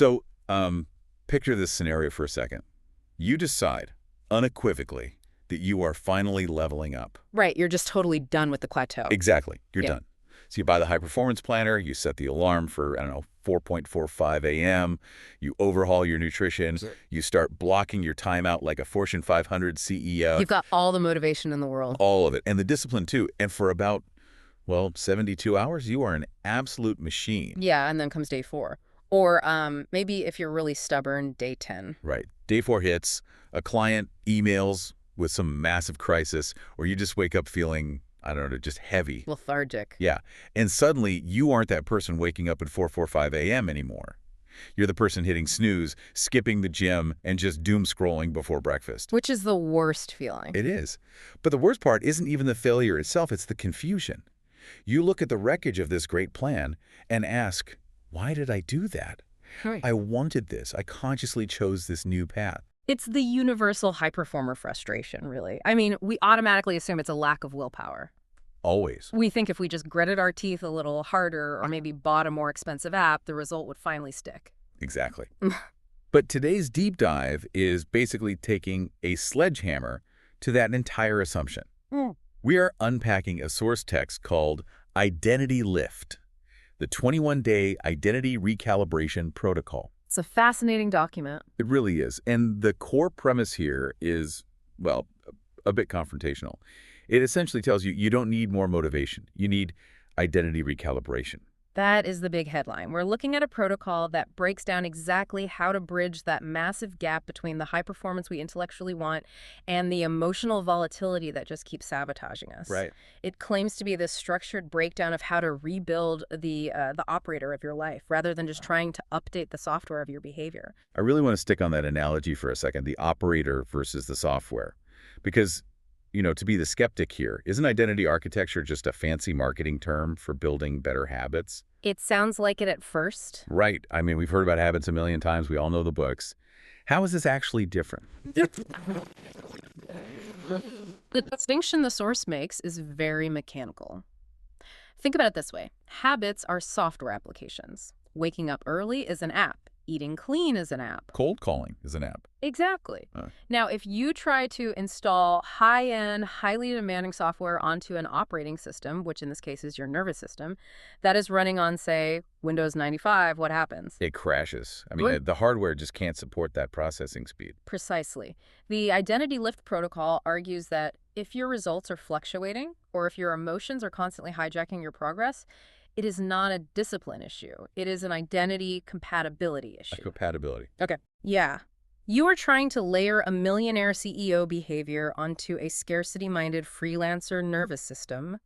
So, picture this scenario for a second. You decide, unequivocally, that you are finally leveling up. Right, you're just totally done with the plateau. Exactly. You're Yeah. done. So you buy the high-performance planner, you set the alarm for, I don't know, 4:45 a.m., you overhaul your nutrition, Sure. you start blocking your time out like a Fortune 500 CEO, You've got all the motivation in the world. all of it, and the discipline too. And for about, well, 72 hours, you are an absolute machine. Yeah, and then comes day 4. Or maybe if you're really stubborn, day 10. Right. Day 4 hits, a client emails with some massive crisis, or you just wake up feeling, I don't know, just heavy. Lethargic. Yeah. And suddenly, you aren't that person waking up at 4:45 a.m. anymore. You're the person hitting snooze, skipping the gym, and just doom scrolling before breakfast. Which is the worst feeling. It is. But the worst part isn't even the failure itself, it's the confusion. You look at the wreckage of this great plan and ask, why did I do that? Right. I wanted this. I consciously chose this new path. It's the universal high performer frustration, really. I mean, we automatically assume it's a lack of willpower. Always. We think if we just gritted our teeth a little harder or maybe bought a more expensive app, the result would finally stick. Exactly. But today's deep dive is basically taking a sledgehammer to that entire assumption. Mm. We are unpacking a source text called Identity Lift, the 21-day Identity Recalibration Protocol. It's a fascinating document. It really is. And the core premise here is, well, a bit confrontational. It essentially tells you you don't need more motivation. You need identity recalibration. That is the big headline. We're looking at a protocol that breaks down exactly how to bridge that massive gap between the high performance we intellectually want and the emotional volatility that just keeps sabotaging us. Right. It claims to be this structured breakdown of how to rebuild the operator of your life rather than just trying to update the software of your behavior. I really want to stick on that analogy for a second, the operator versus the software. Because, you know, to be the skeptic here, isn't identity architecture just a fancy marketing term for building better habits? It sounds like it at first. Right. I mean, we've heard about habits a million times. We all know the books. How is this actually different? The distinction the source makes is very mechanical. Think about it this way. Habits are software applications. Waking up early is an app. Eating clean is an app. Cold calling is an app. Exactly. Now, if you try to install high-end, highly demanding software onto an operating system, which in this case is your nervous system, that is running on, say, Windows 95, what happens? It crashes. I mean, the hardware just can't support that processing speed. Precisely. The Identity Lift protocol argues that if your results are fluctuating or if your emotions are constantly hijacking your progress, it is not a discipline issue. It is an identity compatibility issue. A compatibility. Okay. Yeah. You are trying to layer a millionaire CEO behavior onto a scarcity-minded freelancer nervous system.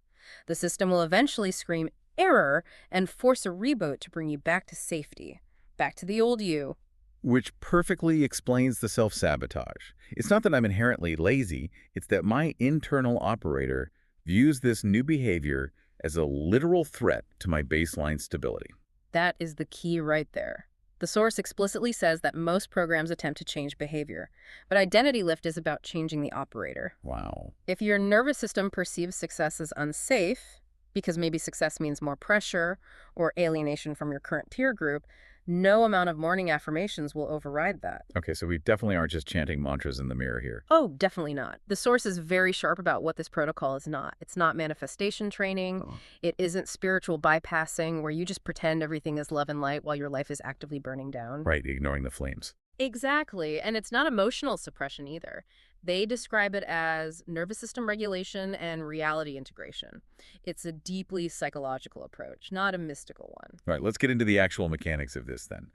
The system will eventually scream error and force a reboot to bring you back to safety, back to the old you. Which perfectly explains the self-sabotage. It's not that I'm inherently lazy, it's that my internal operator views this new behavior as a literal threat to my baseline stability. That is the key right there. The source explicitly says that most programs attempt to change behavior, but Identity Lift is about changing the operator. Wow. If your nervous system perceives success as unsafe, because maybe success means more pressure or alienation from your current peer group, no amount of morning affirmations will override that. Okay, so we definitely aren't just chanting mantras in the mirror here. Oh, definitely not. The source is very sharp about what this protocol is not. It's not manifestation training. It isn't spiritual bypassing where you just pretend everything is love and light while your life is actively burning down. Right, ignoring the flames. Exactly. And it's not emotional suppression either. They describe it as nervous system regulation and reality integration. It's a deeply psychological approach, not a mystical one. All right, let's get into the actual mechanics of this then.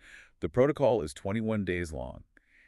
The protocol is 21 days long,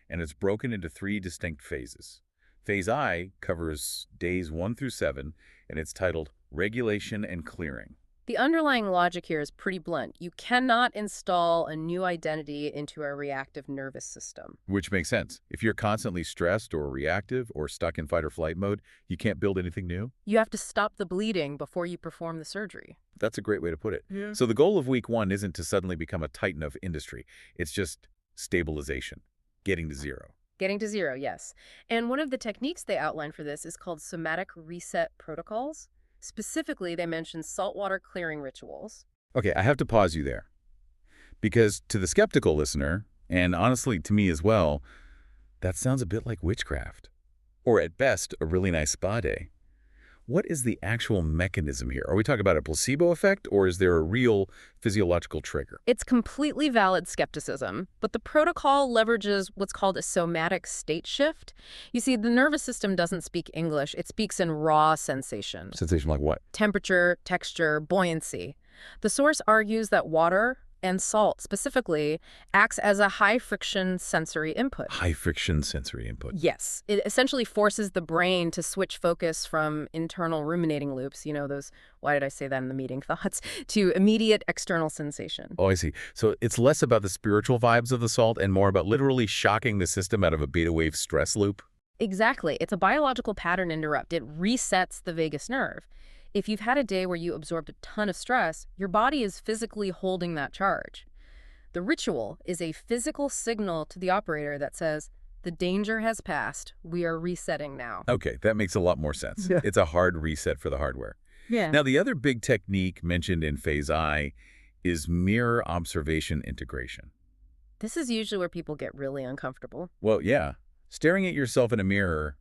and it's broken into 3 distinct phases. Phase I covers days 1 through 7, and it's titled Regulation and Clearing. The underlying logic here is pretty blunt. You cannot install a new identity into a reactive nervous system. Which makes sense. If you're constantly stressed or reactive or stuck in fight or flight mode, you can't build anything new. You have to stop the bleeding before you perform the surgery. That's a great way to put it. Yeah. So the goal of week 1 isn't to suddenly become a titan of industry. It's just stabilization, getting to zero. Getting to zero, yes. And one of the techniques they outline for this is called somatic reset protocols. Specifically, they mention saltwater clearing rituals. Okay, I have to pause you there. Because to the skeptical listener, and honestly to me as well, that sounds a bit like witchcraft. Or at best, a really nice spa day. What is the actual mechanism here? Are we talking about a placebo effect, or is there a real physiological trigger? It's completely valid skepticism, but the protocol leverages what's called a somatic state shift. You see, the nervous system doesn't speak English. It speaks in raw sensation. Sensation like what? Temperature, texture, buoyancy. The source argues that water, and salt specifically, acts as a high-friction sensory input. High-friction sensory input. Yes. It essentially forces the brain to switch focus from internal ruminating loops, those, why did I say that in the meeting, thoughts, to immediate external sensation. Oh, I see. So it's less about the spiritual vibes of the salt and more about literally shocking the system out of a beta wave stress loop? Exactly. It's a biological pattern interrupt. It resets the vagus nerve. If you've had a day where you absorbed a ton of stress, your body is physically holding that charge. The ritual is a physical signal to the operator that says, the danger has passed. We are resetting now. Okay, that makes a lot more sense. Yeah. It's a hard reset for the hardware. Yeah. Now, the other big technique mentioned in Phase I is mirror observation integration. This is usually where people get really uncomfortable. Well, yeah. Staring at yourself in a mirror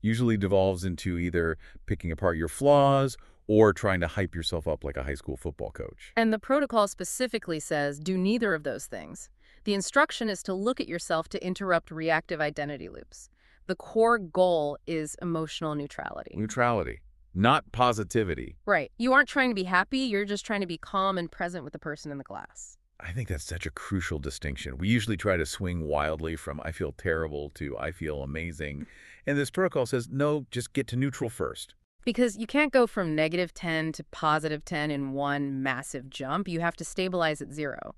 usually devolves into either picking apart your flaws or trying to hype yourself up like a high school football coach. And the protocol specifically says do neither of those things. The instruction is to look at yourself to interrupt reactive identity loops. The core goal is emotional neutrality. Neutrality, not positivity. Right. You aren't trying to be happy, you're just trying to be calm and present with the person in the class. I think that's such a crucial distinction. We usually try to swing wildly from I feel terrible to I feel amazing. And this protocol says, no, just get to neutral first. Because you can't go from -10 to +10 in one massive jump. You have to stabilize at 0.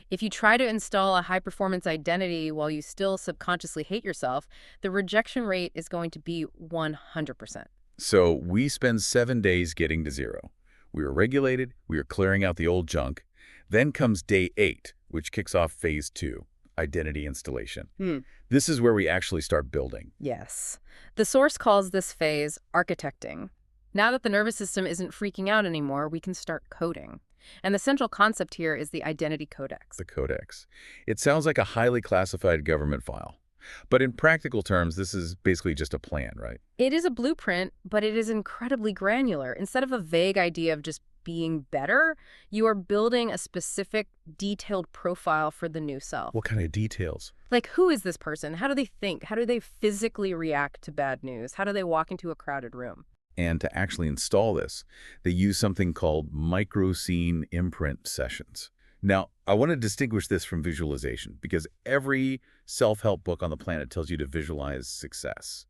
If you try to install a high-performance identity while you still subconsciously hate yourself, the rejection rate is going to be 100%. So we spend 7 days getting to 0. We are regulated. We are clearing out the old junk. Then comes day 8, which kicks off phase 2, identity installation. This is where we actually start building. Yes. The source calls this phase architecting. Now that the nervous system isn't freaking out anymore, we can start coding. And the central concept here is the Identity Codex. The Codex. It sounds like a highly classified government file. But in practical terms, this is basically just a plan, right? It is a blueprint, but it is incredibly granular. Instead of a vague idea of just being better, you are building a specific, detailed profile for the new self. What kind of details? Like, who is this person? How do they think? How do they physically react to bad news? How do they walk into a crowded room? And to actually install this, they use something called micro-scene imprint sessions. Now, I want to distinguish this from visualization because every self-help book on the planet tells you to visualize success.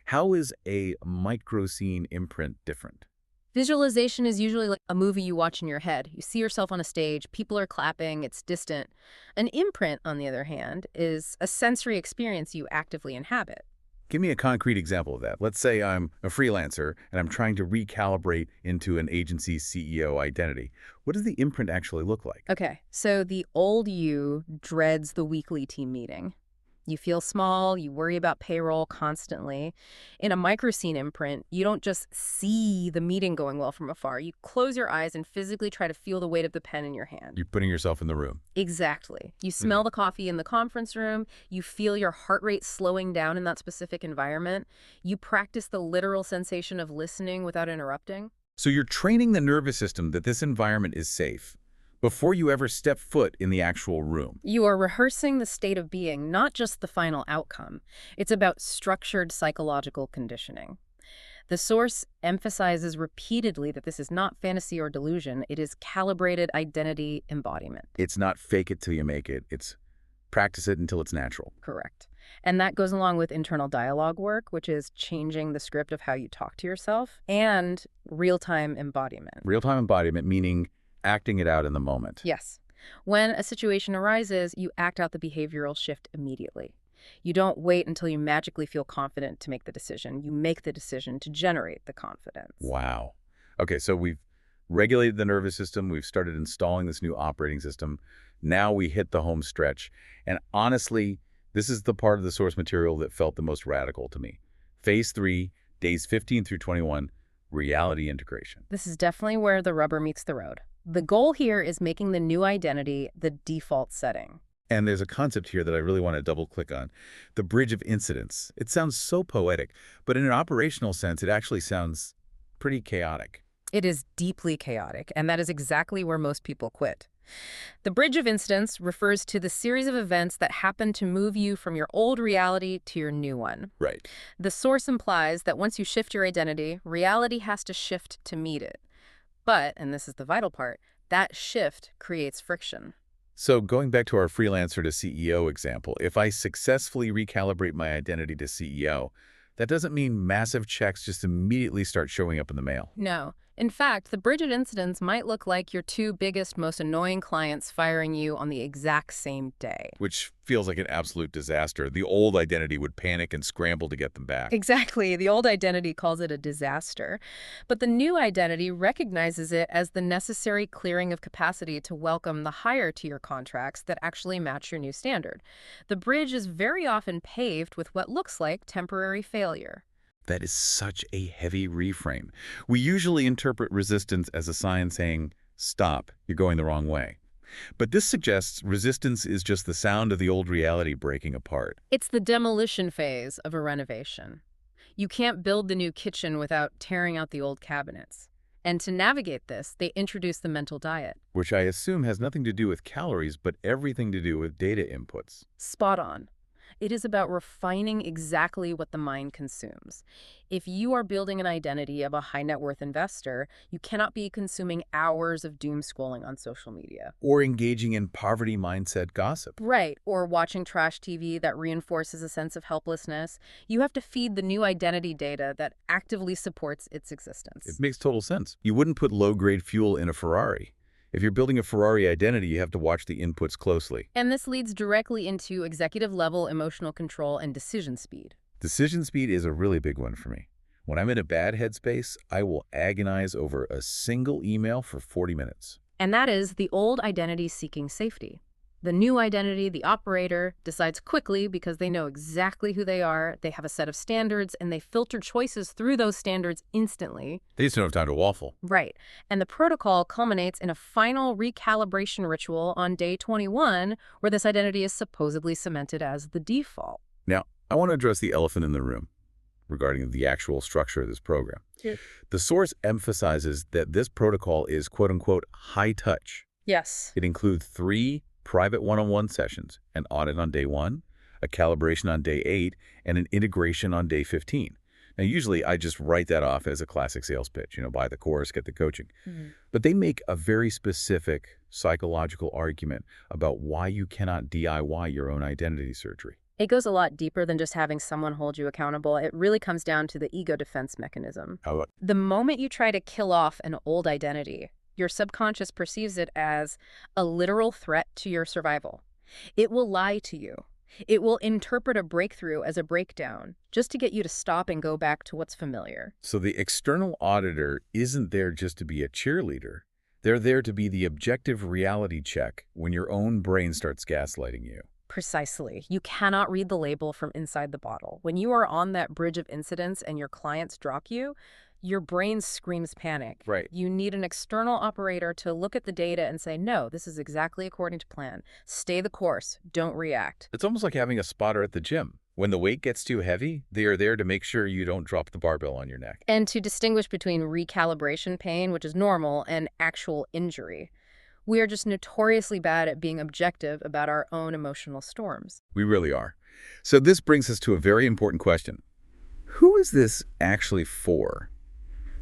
How is a micro-scene imprint different? Visualization is usually like a movie you watch in your head. You see yourself on a stage, people are clapping, it's distant. An imprint, on the other hand, is a sensory experience you actively inhabit. Give me a concrete example of that. Let's say I'm a freelancer and I'm trying to recalibrate into an agency's CEO identity. What does the imprint actually look like? Okay, so the old you dreads the weekly team meeting. You feel small, you worry about payroll constantly. In a microscene imprint, you don't just see the meeting going well from afar. You close your eyes and physically try to feel the weight of the pen in your hand. You're putting yourself in the room. Exactly. You smell the coffee in the conference room. You feel your heart rate slowing down in that specific environment. You practice the literal sensation of listening without interrupting. So you're training the nervous system that this environment is safe before you ever step foot in the actual room. You are rehearsing the state of being, not just the final outcome. It's about structured psychological conditioning. The source emphasizes repeatedly that this is not fantasy or delusion. It is calibrated identity embodiment. It's not fake it till you make it. It's practice it until it's natural. Correct. And that goes along with internal dialogue work, which is changing the script of how you talk to yourself, and real-time embodiment. Real-time embodiment meaning acting it out in the moment. Yes. When a situation arises, you act out the behavioral shift immediately. You don't wait until you magically feel confident to make the decision. You make the decision to generate the confidence. Wow. Okay, so we've regulated the nervous system. We've started installing this new operating system. Now we hit the home stretch. And honestly, this is the part of the source material that felt the most radical to me. Phase 3, days 15 through 21, reality integration. This is definitely where the rubber meets the road. The goal here is making the new identity the default setting. And there's a concept here that I really want to double-click on. The bridge of incidents. It sounds so poetic, but in an operational sense, it actually sounds pretty chaotic. It is deeply chaotic, and that is exactly where most people quit. The bridge of instance refers to the series of events that happen to move you from your old reality to your new one. Right. The source implies that once you shift your identity, reality has to shift to meet it. But, and this is the vital part, that shift creates friction. So going back to our freelancer to CEO example, if I successfully recalibrate my identity to CEO, that doesn't mean massive checks just immediately start showing up in the mail. No. In fact, the bridge of incidents might look like your two biggest, most annoying clients firing you on the exact same day. Which feels like an absolute disaster. The old identity would panic and scramble to get them back. Exactly. The old identity calls it a disaster. But the new identity recognizes it as the necessary clearing of capacity to welcome the higher tier contracts that actually match your new standard. The bridge is very often paved with what looks like temporary failure. That is such a heavy reframe. We usually interpret resistance as a sign saying, stop, you're going the wrong way. But this suggests resistance is just the sound of the old reality breaking apart. It's the demolition phase of a renovation. You can't build the new kitchen without tearing out the old cabinets. And to navigate this, they introduce the mental diet. Which I assume has nothing to do with calories, but everything to do with data inputs. Spot on. It is about refining exactly what the mind consumes. If you are building an identity of a high net worth investor, you cannot be consuming hours of doom scrolling on social media. Or engaging in poverty mindset gossip. Right, or watching trash TV that reinforces a sense of helplessness. You have to feed the new identity data that actively supports its existence. It makes total sense. You wouldn't put low-grade fuel in a Ferrari. If you're building a Ferrari identity, you have to watch the inputs closely. And this leads directly into executive-level emotional control and decision speed. Decision speed is a really big one for me. When I'm in a bad headspace, I will agonize over a single email for 40 minutes. And that is the old identity seeking safety. The new identity, the operator, decides quickly because they know exactly who they are, they have a set of standards, and they filter choices through those standards instantly. They just don't have time to waffle. Right. And the protocol culminates in a final recalibration ritual on day 21, where this identity is supposedly cemented as the default. Now, I want to address the elephant in the room regarding the actual structure of this program. Yeah. The source emphasizes that this protocol is quote-unquote high touch. Yes. It includes 3 private one-on-one sessions, an audit on day 1, a calibration on day 8, and an integration on day 15. Now, usually I just write that off as a classic sales pitch, buy the course, get the coaching. But they make a very specific psychological argument about why you cannot DIY your own identity surgery. It goes a lot deeper than just having someone hold you accountable. It really comes down to the ego defense mechanism. How about The moment you try to kill off an old identity, your subconscious perceives it as a literal threat to your survival. It will lie to you. It will interpret a breakthrough as a breakdown, just to get you to stop and go back to what's familiar. So the external auditor isn't there just to be a cheerleader. They're there to be the objective reality check when your own brain starts gaslighting you. Precisely. You cannot read the label from inside the bottle. When you are on that bridge of incidents and your clients drop you, your brain screams panic. Right. You need an external operator to look at the data and say, no, this is exactly according to plan. Stay the course. Don't react. It's almost like having a spotter at the gym. When the weight gets too heavy, they are there to make sure you don't drop the barbell on your neck. And to distinguish between recalibration pain, which is normal, and actual injury. We are just notoriously bad at being objective about our own emotional storms. We really are. So this brings us to a very important question. Who is this actually for?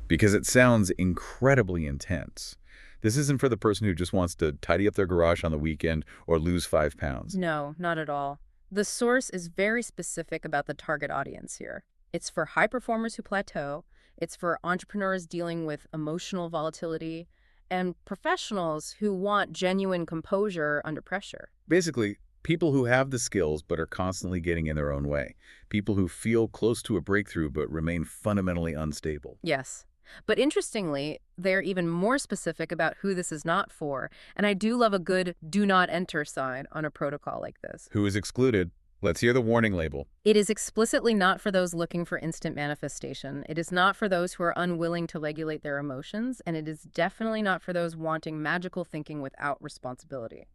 Because it sounds incredibly intense. This isn't for the person who just wants to tidy up their garage on the weekend or lose 5 pounds. No, not at all. The source is very specific about the target audience here. It's for high performers who plateau, it's for entrepreneurs dealing with emotional volatility, and professionals who want genuine composure under pressure. Basically, people who have the skills but are constantly getting in their own way. People who feel close to a breakthrough but remain fundamentally unstable. Yes. But interestingly, they're even more specific about who this is not for. And I do love a good do not enter sign on a protocol like this. Who is excluded? Let's hear the warning label. It is explicitly not for those looking for instant manifestation. It is not for those who are unwilling to regulate their emotions, and it is definitely not for those wanting magical thinking without responsibility.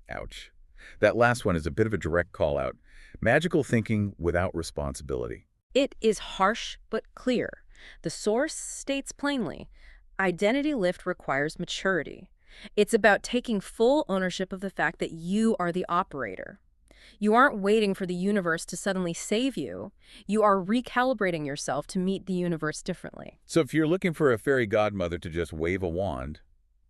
Ouch. That last one is a bit of a direct call out. Magical thinking without responsibility. It is harsh but clear. The source states plainly, identity lift requires maturity. It's about taking full ownership of the fact that you are the operator. You aren't waiting for the universe to suddenly save you. You are recalibrating yourself to meet the universe differently. So if you're looking for a fairy godmother to just wave a wand,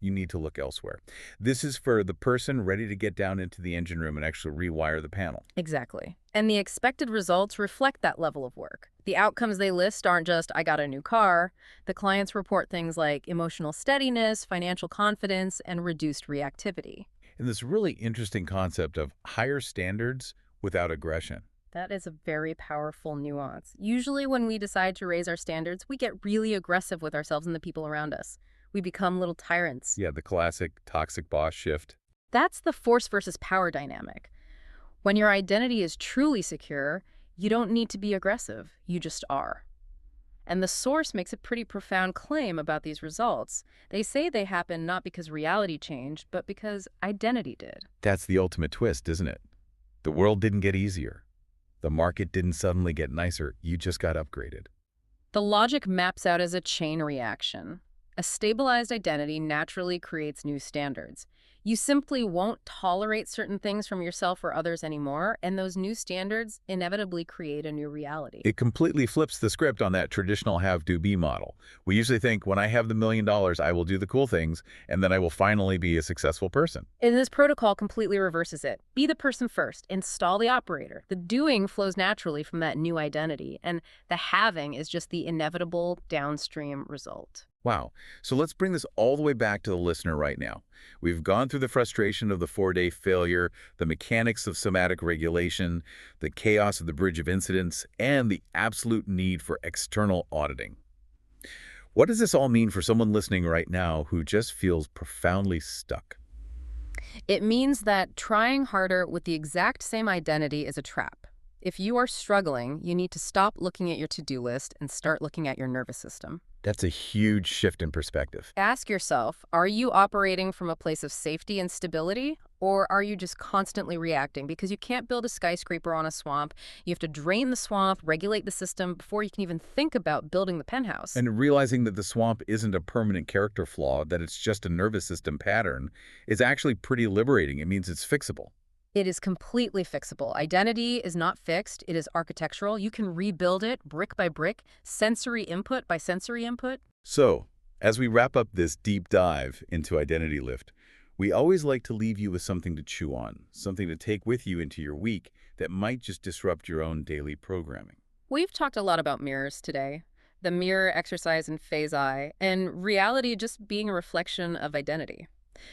you need to look elsewhere. This is for the person ready to get down into the engine room and actually rewire the panel. Exactly. And the expected results reflect that level of work. The outcomes they list aren't just, I got a new car. The clients report things like emotional steadiness, financial confidence, and reduced reactivity. And this really interesting concept of higher standards without aggression. That is a very powerful nuance. Usually when we decide to raise our standards, we get really aggressive with ourselves and the people around us. We become little tyrants. Yeah, the classic toxic boss shift. That's the force versus power dynamic. When your identity is truly secure, you don't need to be aggressive. You just are. And the source makes a pretty profound claim about these results. They say they happen not because reality changed, but because identity did. That's the ultimate twist, isn't it? The world didn't get easier. The market didn't suddenly get nicer. You just got upgraded. The logic maps out as a chain reaction. A stabilized identity naturally creates new standards. You simply won't tolerate certain things from yourself or others anymore, and those new standards inevitably create a new reality. It completely flips the script on that traditional have-do-be model. We usually think, when I have the $1 million, I will do the cool things, and then I will finally be a successful person. And this protocol completely reverses it. Be the person first. Install the operator. The doing flows naturally from that new identity, and the having is just the inevitable downstream result. Wow. So let's bring this all the way back to the listener right now. We've gone through the frustration of the 4-day failure, the mechanics of somatic regulation, the chaos of the bridge of incidents, and the absolute need for external auditing. What does this all mean for someone listening right now who just feels profoundly stuck? It means that trying harder with the exact same identity is a trap. If you are struggling, you need to stop looking at your to-do list and start looking at your nervous system. That's a huge shift in perspective. Ask yourself, are you operating from a place of safety and stability, or are you just constantly reacting? Because you can't build a skyscraper on a swamp. You have to drain the swamp, regulate the system before you can even think about building the penthouse. And realizing that the swamp isn't a permanent character flaw, that it's just a nervous system pattern, is actually pretty liberating. It means it's fixable. It is completely fixable. Identity is not fixed. It is architectural. You can rebuild it brick by brick, sensory input by sensory input. So, as we wrap up this deep dive into Identity Lift, we always like to leave you with something to chew on, something to take with you into your week that might just disrupt your own daily programming. We've talked a lot about mirrors today. The mirror exercise in phase I, and reality just being a reflection of identity.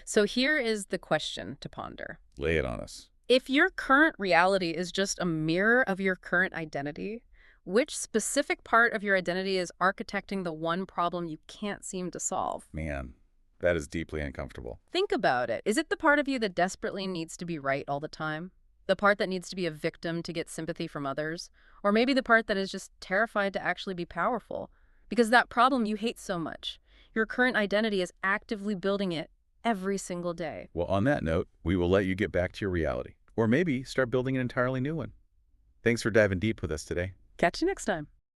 So here is the question to ponder. Lay it on us. If your current reality is just a mirror of your current identity, which specific part of your identity is architecting the one problem you can't seem to solve? Man, that is deeply uncomfortable. Think about it. Is it the part of you that desperately needs to be right all the time? The part that needs to be a victim to get sympathy from others? Or maybe the part that is just terrified to actually be powerful? Because that problem you hate so much, your current identity is actively building it every single day. Well, on that note, we will let you get back to your reality. Or maybe start building an entirely new one. Thanks for diving deep with us today. Catch you next time.